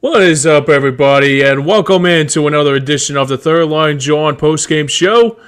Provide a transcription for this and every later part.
What is up, everybody, and welcome into another edition of the Line Jawn Postgame Show.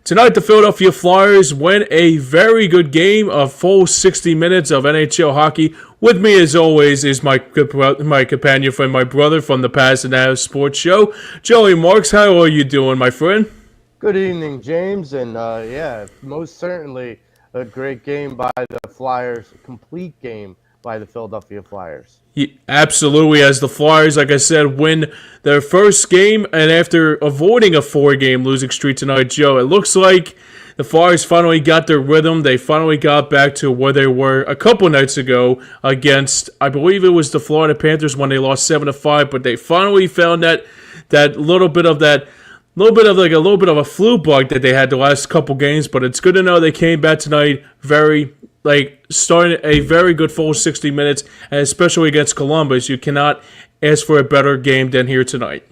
Tonight, the Philadelphia Flyers win a very good game, a full 60 minutes of NHL hockey. With me, as always, is my companion friend, my brother from the Past and Now Sports Show, Joey Marks. How are you doing, my friend? Good evening, James, and yeah, most certainly a great game by the Flyers, a complete game by the Philadelphia Flyers. Yeah, absolutely, as the Flyers, like I said, win their first game, and after avoiding a four-game losing streak tonight, Joe, it looks like the Flyers finally got their rhythm. They finally got back to where they were a couple nights ago against, I believe it was the Florida Panthers when they lost 7-5, but they finally found that little bit of that a little bit of a flu bug that they had the last couple games, but it's good to know they came back tonight starting a very good full 60 minutes, and especially against Columbus. You cannot ask for a better game than here tonight.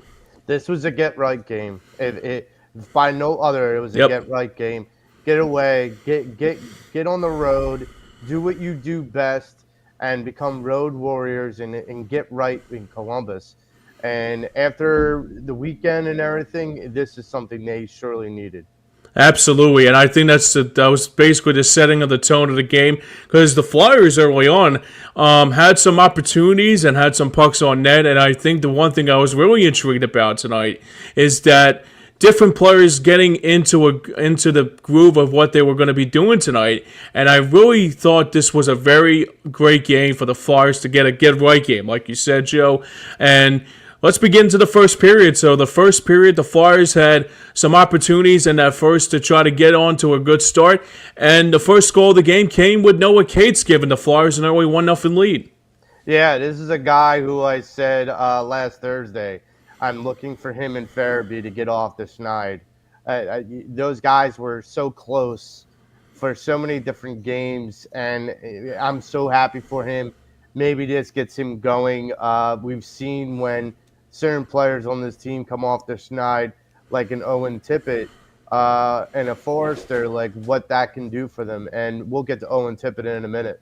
This was a get-right game. It by no other, it was a get-right game. Get away, get on the road, do what you do best, and become road warriors and get right in Columbus. And after the weekend and everything, this is something they surely needed. Absolutely, and I think that was basically the setting of the tone of the game, because the Flyers early on had some opportunities and had some pucks on net, and I think the one thing I was really intrigued about tonight is that different players getting into the groove of what they were going to be doing tonight, and I really thought this was a very great game for the Flyers to get a get-right game, like you said, Joe, and let's begin to the first period. So the first period, the Flyers had some opportunities in that first to try to get on to a good start. And the first goal of the game came with Noah Cates giving the Flyers an early 1-0 lead. Yeah, this is a guy who I said last Thursday, I'm looking for him and Farabee to get off the schneid. Those guys were so close for so many different games, and I'm so happy for him. Maybe this gets him going. We've seen when certain players on this team come off the schneid, like an Owen Tippett and a Forrester, like what that can do for them. And we'll get to Owen Tippett in a minute.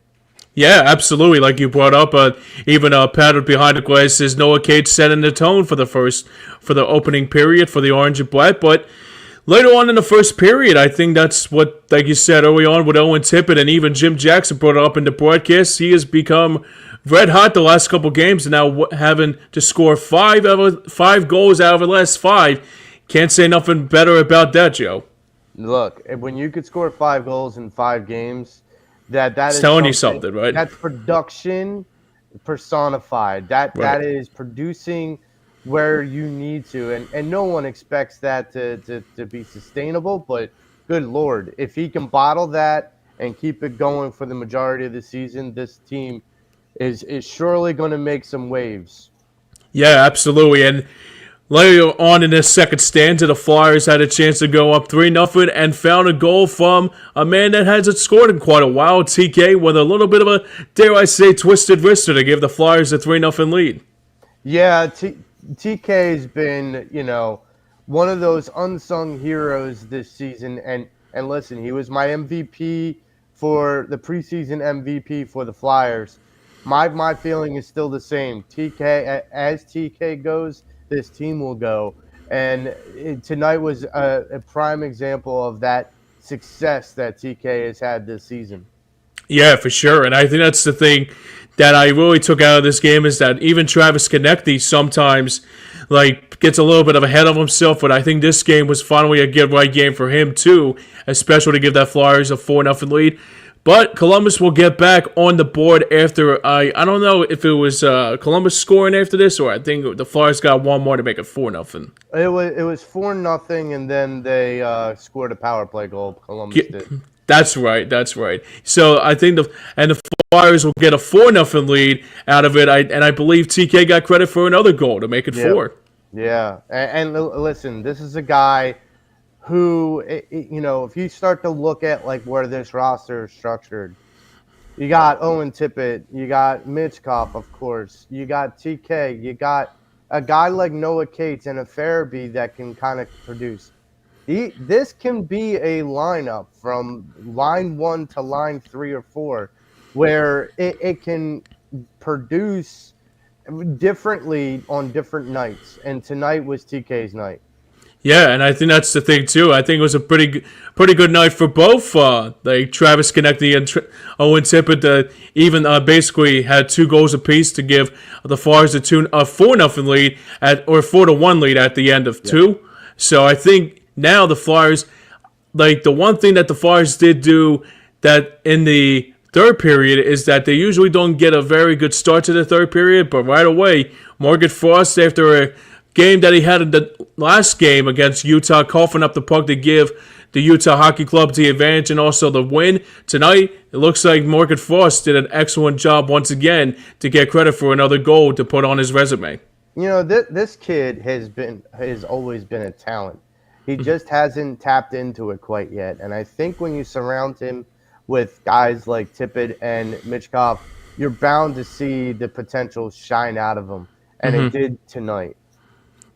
Yeah, absolutely. Like you brought up, even padded behind the glass is Noah Cates setting the tone for the opening period for the Orange and Black. But later on in the first period, I think that's what, like you said early on with Owen Tippett, and even Jim Jackson brought it up in the broadcast. He has become red hot the last couple games, and now having to score five goals out of the last five. Can't say nothing better about that, Joe. Look, when you could score 5 goals in 5 games, that It's is telling you something, right? That's production personified. That is producing where you need to, and no one expects that to be sustainable. But good Lord, if he can bottle that and keep it going for the majority of the season, this team is surely going to make some waves. Yeah, absolutely. And later on in this second stanza, the Flyers had a chance to go up 3-0 and found a goal from a man that hasn't scored in quite a while, TK, with a little bit of a, dare I say, twisted wrister to give the Flyers a 3-0 lead. Yeah, TK has been, one of those unsung heroes this season. And listen, he was my MVP for the preseason MVP for the Flyers. My feeling is still the same. As TK goes, this team will go. And tonight was a prime example of that success that TK has had this season. Yeah, for sure. And I think that's the thing that I really took out of this game is that even Travis Konecny sometimes gets a little bit of ahead of himself, but I think this game was finally a get right game for him too, especially to give that Flyers a 4-0 lead. But Columbus will get back on the board after, I don't know if it was Columbus scoring after this, or I think the Flyers got one more to make it 4-0. It was 4-0, and then they scored a power play goal. Columbus did. That's right. So I think the Flyers will get a 4-0 lead out of it, and I believe TK got credit for another goal to make it 4. Yeah, and listen, this is a guy who, if you start to look at where this roster is structured, you got Owen Tippett, you got Mitchkov, of course, you got TK, you got a guy like Noah Cates and a Farabee that can kind of produce. This can be a lineup from line 1 to line 3 or 4 where it can produce differently on different nights, and tonight was TK's night. Yeah, and I think that's the thing too. I think it was a pretty good night for both. Like Travis Konechny and Owen Tippett, even basically had 2 goals apiece to give the Flyers a 4-0 lead at or 4-1 lead at the end of two. So I think now the Flyers, like the one thing that the Flyers did do that in the third period is that they usually don't get a very good start to the third period, but right away, Morgan Frost, after a game that he had in the last game against Utah, coughing up the puck to give the Utah Hockey Club the advantage and also the win. Tonight, it looks like Morgan Frost did an excellent job once again to get credit for another goal to put on his resume. You know, this kid has always been a talent. He just hasn't tapped into it quite yet. And I think when you surround him with guys like Tippett and Mitchkov, you're bound to see the potential shine out of him. And it did tonight.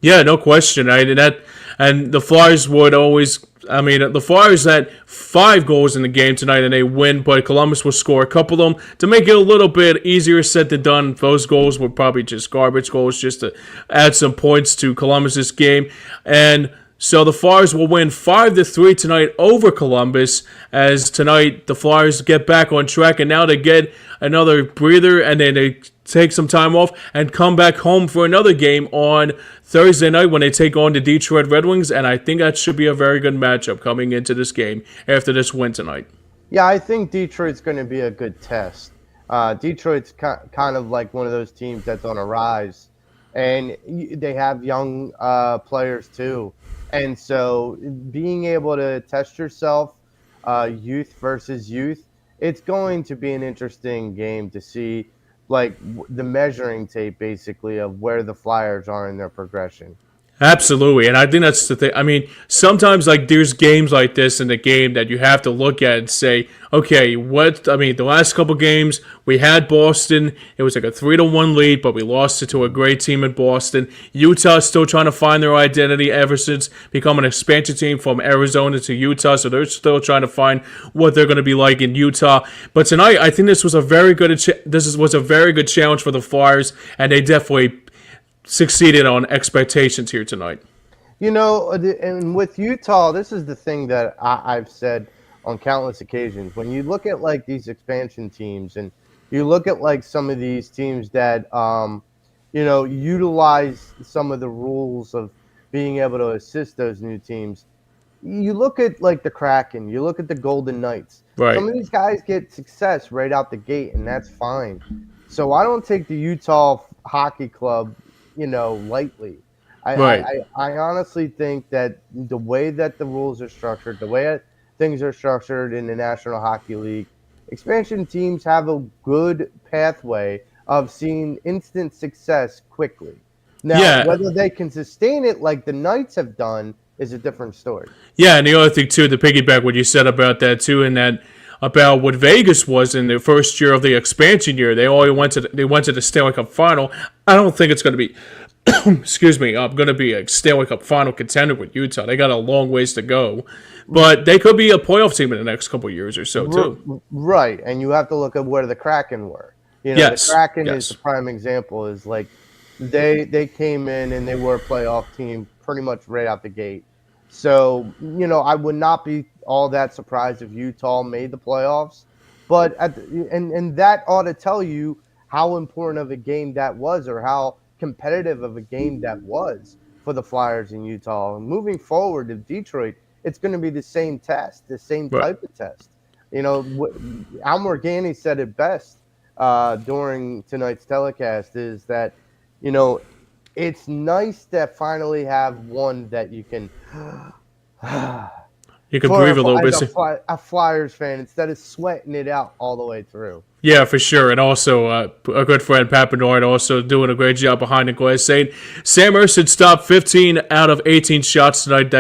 Yeah, no question. And the Flyers would always. I mean, the Flyers had 5 goals in the game tonight, and they win. But Columbus will score a couple of them to make it a little bit easier said than done. Those goals were probably just garbage goals, just to add some points to Columbus's game. And so the Flyers will win 5-3 tonight over Columbus. As tonight the Flyers get back on track, and now they get another breather, and then they take some time off and come back home for another game on Thursday night when they take on the Detroit Red Wings. And I think that should be a very good matchup coming into this game after this win tonight. Yeah, I think Detroit's going to be a good test. Detroit's kind of like one of those teams that's on a rise, and they have young players too. And so being able to test yourself, youth versus youth, it's going to be an interesting game to see, like the measuring tape basically of where the Flyers are in their progression. Absolutely, and I think that's the thing. I mean, sometimes like there's games like this in the game that you have to look at and say, okay, what? I mean, the last couple games we had Boston. It was like a 3-1 lead, but we lost it to a great team in Boston. Utah's still trying to find their identity ever since becoming an expansion team from Arizona to Utah, so they're still trying to find what they're going to be like in Utah. But tonight, I think this was a very good challenge for the Flyers, and they definitely succeeded on expectations here tonight. You know, and with Utah, this is the thing that I've said on countless occasions. When you look at like these expansion teams, and you look at like some of these teams that, utilize some of the rules of being able to assist those new teams. You look at like the Kraken, you look at the Golden Knights. Right. Some of these guys get success right out the gate, and that's fine. So I don't take the Utah Hockey Club lightly. I honestly think that the way that the rules are structured, the way that things are structured in the National Hockey League, expansion teams have a good pathway of seeing instant success quickly. Now, whether they can sustain it like the Knights have done is a different story. Yeah, and the other thing too, to piggyback what you said about that too, and that about what Vegas was in the first year of the expansion year. They went to the Stanley Cup final. I don't think it's going to be, excuse me, going to be a Stanley Cup final contender with Utah. They got a long ways to go, but they could be a playoff team in the next couple of years or so too. Right, and you have to look at where the Kraken were. Yes. The Kraken is the prime example. Is like they came in and they were a playoff team pretty much right out the gate. So, I would not be all that surprised if Utah made the playoffs. But and that ought to tell you how important of a game that was, or how competitive of a game that was for the Flyers in Utah. And moving forward to Detroit, it's going to be the same test, the same type of test. Al Morgani said it best during tonight's telecast, is that, it's nice to finally have one that you can breathe a little bit. A Flyers fan, instead of sweating it out all the way through. Yeah, for sure. And also, a good friend, Pat Benoit, also doing a great job behind the glass, saying Sam Ersson stopped 15 out of 18 shots tonight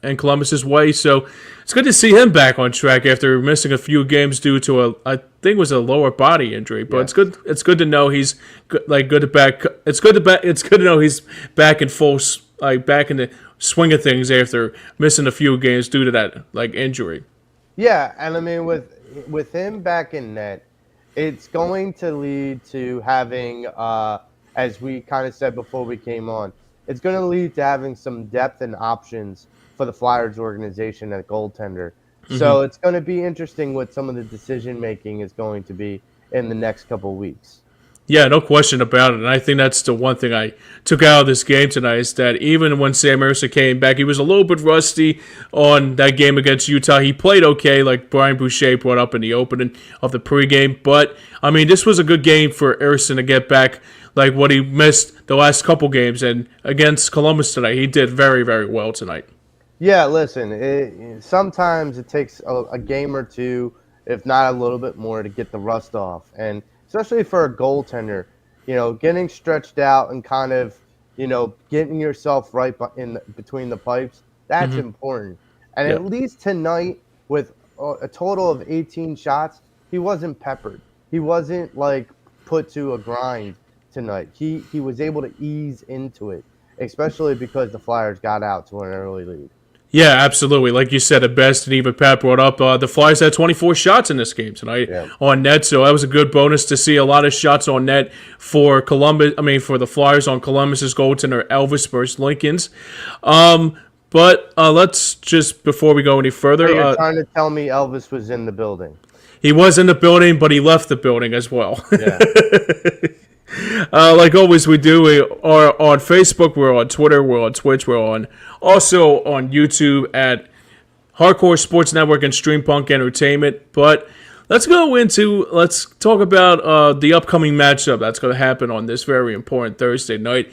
in Columbus's way. So it's good to see him back on track after missing a few games due to I think it was a lower body injury. But it's good to know he's good to back. It's good to know he's back in full, back in the swing of things after missing a few games due to that injury. Yeah, and I mean with him back in net, it's going to lead to having a as we kind of said before we came on, it's going to lead to having some depth and options for the Flyers organization at goaltender. So it's going to be interesting what some of the decision making is going to be in the next couple of weeks. Yeah, no question about it. And I think that's the one thing I took out of this game tonight is that even when Sam Mercer came back, he was a little bit rusty on that game against Utah. He played okay, like Brian Boucher brought up in the opening of the pregame. But, I mean, this was a good game for Ersson to get back like what he missed the last couple games. And against Columbus tonight, he did very, very well tonight. Yeah, listen, sometimes it takes a game or two, if not a little bit more, to get the rust off. And especially for a goaltender, getting stretched out and kind of, getting yourself right in between the pipes, that's important. And at least tonight, with a total of 18 shots, he wasn't peppered. He wasn't, like, put to a grind tonight. He was able to ease into it, especially because the Flyers got out to an early lead. Yeah, absolutely. Like you said, at best, and even Pat brought up, the Flyers had 24 shots in this game tonight on net, so that was a good bonus to see a lot of shots on net for Columbus. I mean, for the Flyers on Columbus's goaltender Elvis versus Lincoln's. But let's just, before we go any further, You're trying to tell me Elvis was in the building? He was in the building, but he left the building as well. Yeah. Like always we do, we are on Facebook, we're on Twitter, we're on Twitch, we're also on YouTube at Hardcore Sports Network and Stream Punk Entertainment. But let's talk about the upcoming matchup that's going to happen on this very important Thursday night.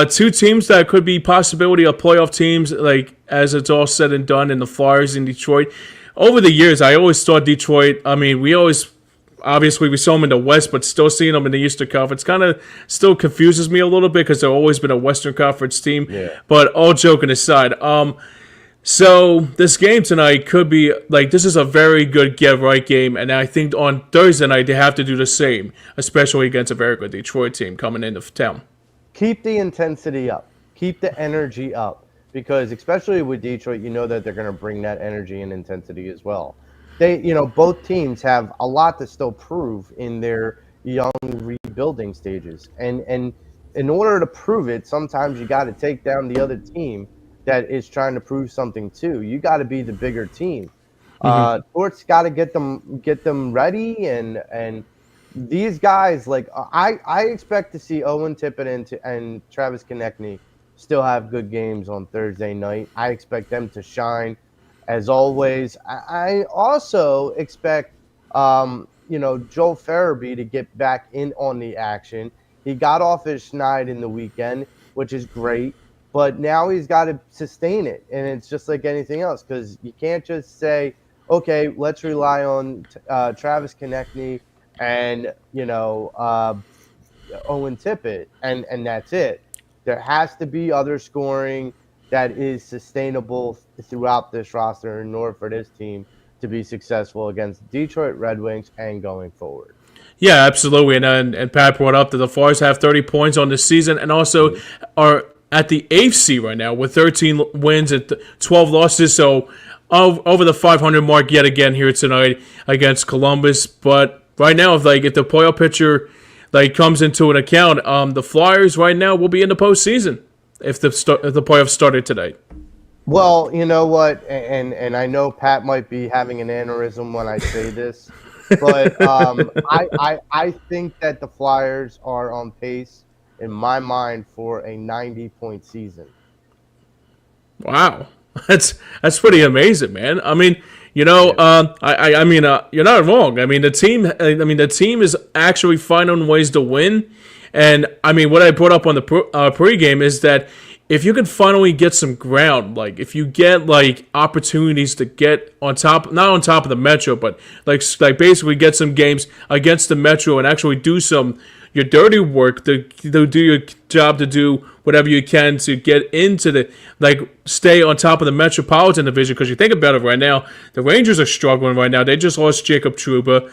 Two teams that could be possibility of playoff teams, like as it's all said and done, in the Flyers in Detroit. Over the years, I always thought Detroit, obviously, we saw them in the West, but still seeing them in the Eastern Conference kind of still confuses me a little bit because they've always been a Western Conference team. Yeah. But all joking aside, so this game tonight could be, this is a very good get-right game, and I think on Thursday night they have to do the same, especially against a very good Detroit team coming into town. Keep the intensity up. Keep the energy up. Because especially with Detroit, you know that they're going to bring that energy and intensity as well. Both teams have a lot to still prove in their young rebuilding stages. And in order to prove it, sometimes you got to take down the other team that is trying to prove something too. You got to be the bigger team. Detroit's got to get them ready. And these guys, I expect to see Owen Tippett and Travis Konechny still have good games on Thursday night. I expect them to shine, as always. I also expect, Joel Farabee to get back in on the action. He got off his schneid in the weekend, which is great, but now he's got to sustain it, and it's just like anything else, because you can't just say, okay, let's rely on Travis Konechny and, Owen Tippett, and that's it. There has to be other scoring that is sustainable throughout this roster in order for this team to be successful against Detroit Red Wings and going forward. Yeah, absolutely. And Pat brought up that the Flyers have 30 points on the season and also are at the 8th seed right now with 13 wins and 12 losses. So over the 500 mark yet again here tonight against Columbus. But right now, if the playoff picture comes into an account, the Flyers right now will be in the postseason if the playoffs started tonight. Well, you know what, and I know Pat might be having an aneurysm when I say this, but I think that the Flyers are on pace, in my mind, for a 90-point season. Wow, that's pretty amazing, man. I mean, you're not wrong. I mean, the team is actually finding ways to win. And I mean, what I brought up on the pregame is that if you can finally get some ground, if you get opportunities to get on top, not on top of the Metro, but basically get some games against the Metro and actually do your dirty work to do your job, to do whatever you can to get into stay on top of the Metropolitan Division. Because you think about it right now, the Rangers are struggling right now. They just lost Jacob Trouba.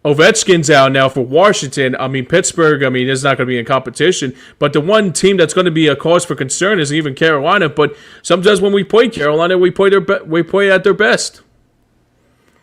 Ovechkin's out now for Washington. I mean, Pittsburgh, is not going to be in competition. But the one team that's going to be a cause for concern is even Carolina. But sometimes when we play Carolina, we play at their best.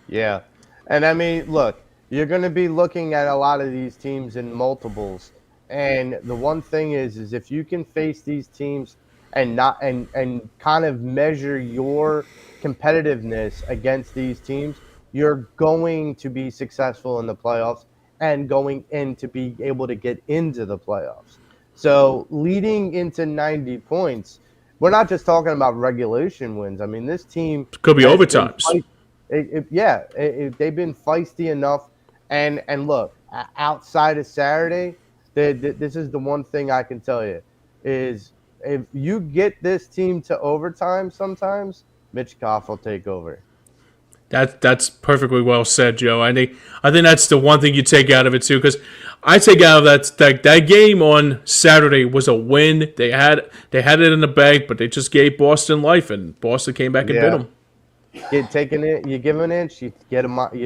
Yeah. And, look, you're going to be looking at a lot of these teams in multiples And the one thing is if you can face these teams and not and kind of measure your competitiveness against these teams, you're going to be successful in the playoffs and going in to be able to get into the playoffs. So leading into 90 points, we're not just talking about regulation wins. I mean, this team Could be has been overtimes. they've been feisty enough. And look, outside of Saturday, this is the one thing I can tell you is if you get this team to overtime, sometimes Mitch Goff will take over. That's perfectly well said, Joe. I think that's the one thing you take out of it too, because I take out of that game on Saturday was a win. They had it in the bag, but they just gave Boston life, and Boston came back and bit them. You give an inch, you get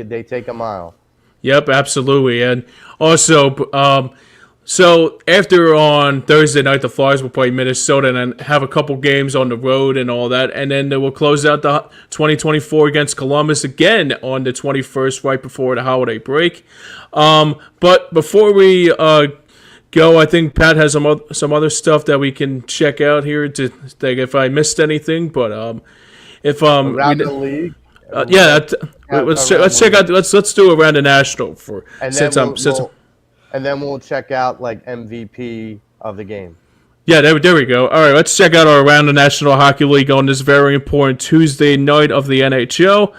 they take a mile. Yep, absolutely. And also, so after on Thursday night, the Flyers will play Minnesota and then have a couple games on the road and all that. And then they will close out the 2024 against Columbus again on the 21st, right before the holiday break. But before we go, I think Pat has some other stuff that we can check out here to think if I missed anything. But if Around the league. let's check out. Let's do around the national for And then we'll check out like MVP of the game. Yeah, there we go. All right, let's check out our round of National Hockey League on this very important Tuesday night of the NHL.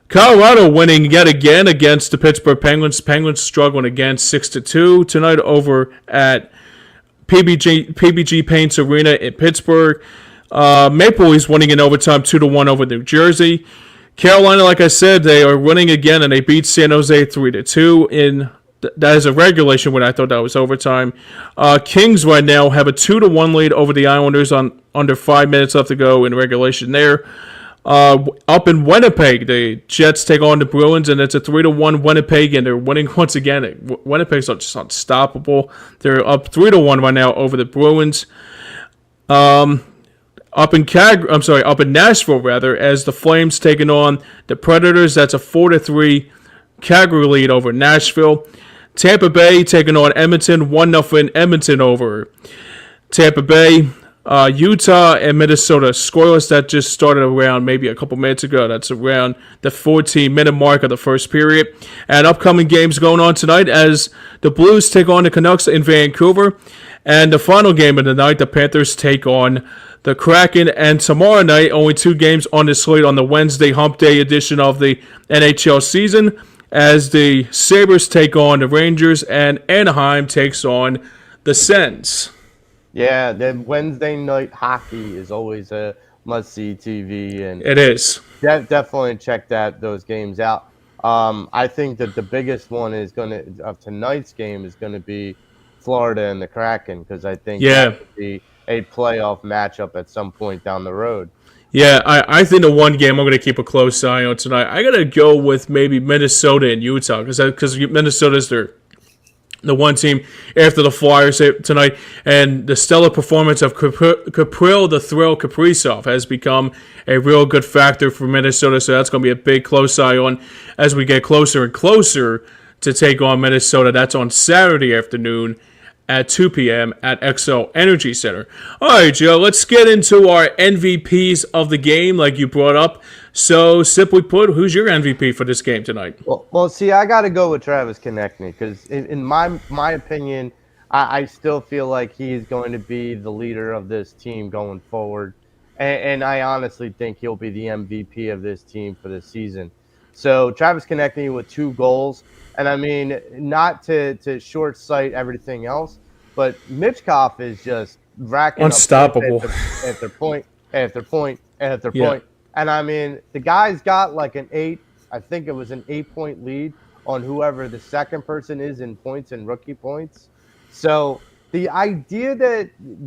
Colorado winning yet again against the Pittsburgh Penguins. Penguins struggling again 6-2 tonight over at PBG Paints Arena in Pittsburgh. Maple Leafs winning in overtime 2-1 over New Jersey. Carolina, like I said, they are winning again and they beat San Jose 3-2 in. That is a regulation win. I thought that was overtime. Kings right now have a 2-1 lead over the Islanders on under 5 minutes left to go in regulation there. Up in Winnipeg, the Jets take on the Bruins, and it's a 3-1 Winnipeg, and they're winning once again. Winnipeg's just unstoppable. They're up 3-1 right now over the Bruins. Up in Nashville rather, as the Flames taking on the Predators. That's a 4-3 Calgary lead over Nashville. Tampa Bay taking on Edmonton, 1-0 Edmonton over Tampa Bay. Utah and Minnesota scoreless. That just started around maybe a couple minutes ago. That's around the 14-minute mark of the first period. And upcoming games going on tonight as the Blues take on the Canucks in Vancouver. And the final game of the night, the Panthers take on the Kraken. And tomorrow night, only 2 games on the slate on the Wednesday hump day edition of the NHL season, as the Sabres take on the Rangers and Anaheim takes on the Sens. Yeah, the Wednesday night hockey is always a must-see TV, and it is. Definitely check those games out. I think that the biggest one of tonight's game is going to be Florida and the Kraken, because I think that would be a playoff matchup at some point down the road. Yeah, I think the one game I'm going to keep a close eye on tonight, I got to go with maybe Minnesota and Utah, because Minnesota's the one team after the Flyers tonight, and the stellar performance of Kaprizov the Thrill Kaprizov has become a real good factor for Minnesota, so that's going to be a big close eye on as we get closer and closer to take on Minnesota. That's on Saturday afternoon at 2 p.m. at XO Energy Center. All right, Joe, let's get into our MVPs of the game like you brought up. So, simply put, who's your MVP for this game tonight? Well, see, I got to go with Travis Konechny, because in my opinion, I still feel like he's going to be the leader of this team going forward. And I honestly think he'll be the MVP of this team for this season. So, Travis Konechny with 2 goals. And I mean, not to short sight everything else, but Mitch Goff is just racking unstoppable up after point after point after point. And I mean, the guy's got like an 8-point lead on whoever the second person is in points and rookie points. So the idea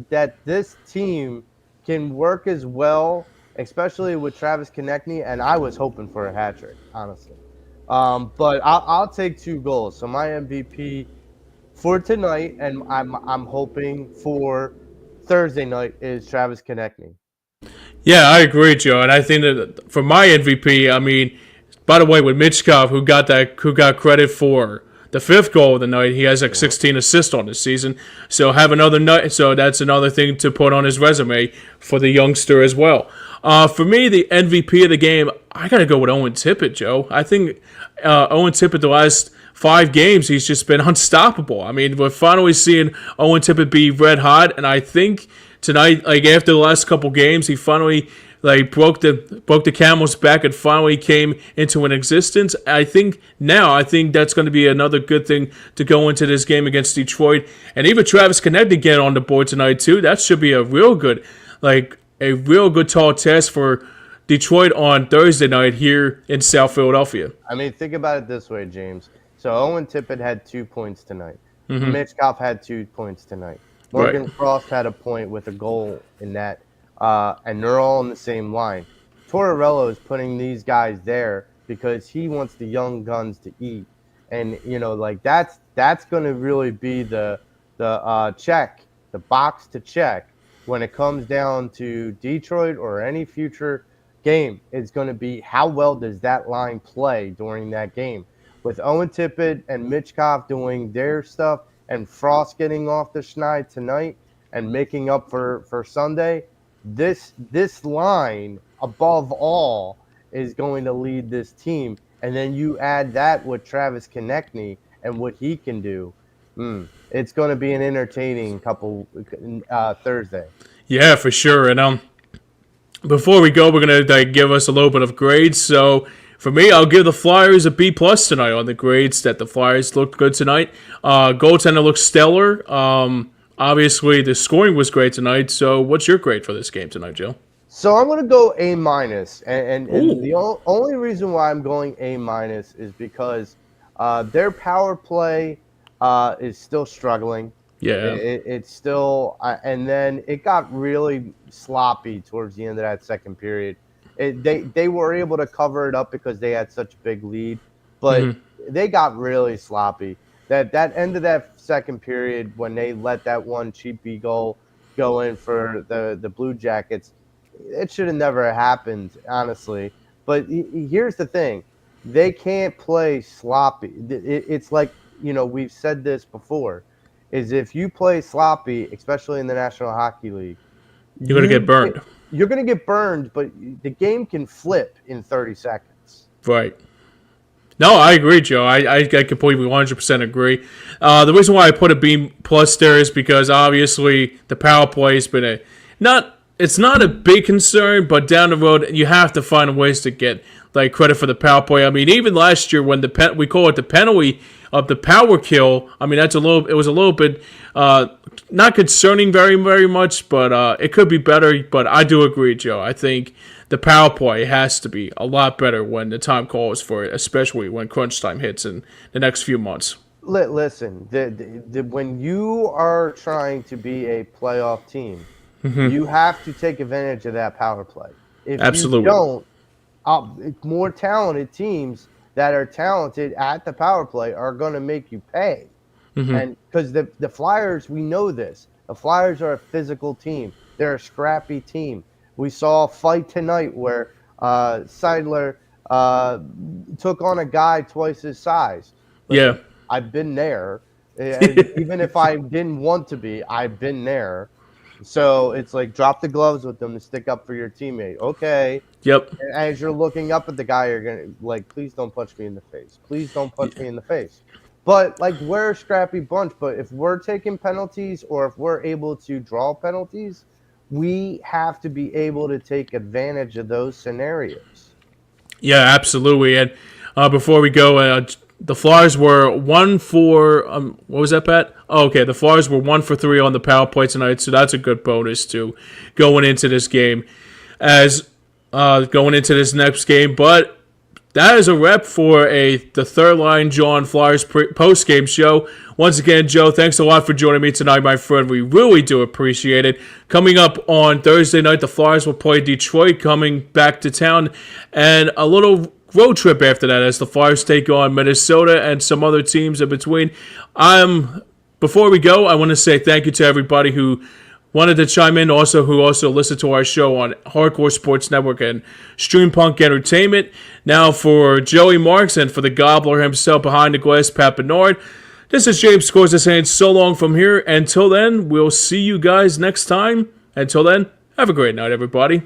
that this team can work as well, especially with Travis Konechny, and I was hoping for a hat trick, honestly. But I'll take 2 goals. So my MVP for tonight, and I'm hoping for Thursday night, is Travis Konechny. Yeah, I agree, Joe. And I think that for my MVP, I mean, by the way, with Mitch Goff, who got credit for the fifth goal of the night. He has like 16 assists on this season. So have another night. So that's another thing to put on his resume for the youngster as well. For me, the MVP of the game, I got to go with Owen Tippett, Joe. I think Owen Tippett, the last 5 games, he's just been unstoppable. I mean, we're finally seeing Owen Tippett be red hot, and I think tonight, like after the last couple games, he finally broke the camel's back and finally came into an existence. I think that's going to be another good thing to go into this game against Detroit, and even Travis Konechny get on the board tonight too. That should be a real good tall test for Detroit on Thursday night here in South Philadelphia. I mean, think about it this way, James. So Owen Tippett had 2 points tonight. Mitch Kopp had 2 points tonight. Morgan Frost had a point with a goal in that, and they're all on the same line. Tortorella is putting these guys there because he wants the young guns to eat, and that's going to really be the box to check when it comes down to Detroit or any future game. Is going to be how well does that line play during that game. With Owen Tippett and Mitch Kopp doing their stuff and Frost getting off the schneid tonight and making up for Sunday, this line, above all, is going to lead this team. And then you add that with Travis Konechny and what he can do. It's going to be an entertaining couple Thursday. Yeah, for sure. And before we go, we're going to give us a little bit of grades. So for me, I'll give the Flyers a B+ tonight on the grades that the Flyers looked good tonight. Goaltender looks stellar. Obviously, the scoring was great tonight. So what's your grade for this game tonight, Joe? So I'm going to go A-, and the only reason why I'm going A- is because their power play is still struggling. Yeah. It's still and then it got really sloppy towards the end of that second period. They were able to cover it up because they had such a big lead, but they got really sloppy. That end of that second period when they let that one cheapy goal go in for the Blue Jackets, it should have never happened, honestly. But here's the thing. They can't play sloppy. It's like, we've said this before, is if you play sloppy, especially in the National Hockey League, you're going to get burned. You're going to get burned, but the game can flip in 30 seconds. Right. No, I agree, Joe. I completely 100% agree. The reason why I put a B+ there is because obviously the power play has been it's not a big concern, but down the road you have to find ways to get credit for the power play. I mean, even last year when we call it the penalty of the power kill, I mean it was a little bit not concerning very, very much, but it could be better. But I do agree, Joe. I think the power play has to be a lot better when the time calls for it, especially when crunch time hits in the next few months. Listen, when you are trying to be a playoff team, you have to take advantage of that power play. If Absolutely. you don't, more talented teams that are talented at the power play are going to make you pay. And because the Flyers, we know this. The Flyers are a physical team. They're a scrappy team. We saw a fight tonight where Seidler took on a guy twice his size. Yeah. I've been there. Even if I didn't want to be, I've been there. So it's like drop the gloves with them to stick up for your teammate. Okay. Yep. And as you're looking up at the guy, you're going to please don't punch me in the face. Please don't punch me in the face. But we're a scrappy bunch. But if we're taking penalties or if we're able to draw penalties, we have to be able to take advantage of those scenarios. Yeah, absolutely. And before we go, the Flyers were 1 for what was that, Pat? Oh, okay, the Flyers were 1 for 3 on the power play tonight, so that's a good bonus to going into this game, as going into this next game. But that is a wrap for the third Line Jawn Flyers post-game show. Once again, Joe, thanks a lot for joining me tonight, my friend. We really do appreciate it. Coming up on Thursday night, the Flyers will play Detroit, coming back to town, and a little road trip after that as the Flyers take on Minnesota and some other teams in between. Before we go, I want to say thank you to everybody who wanted to chime in also, who also listened to our show on Hardcore Sports Network and Stream Punk Entertainment. Now for Joey Marks and for the Gobbler himself behind the glass, Pat Bernard, this is James Scorza saying so long from here. Until then, we'll see you guys next time. Until then, have a great night, everybody.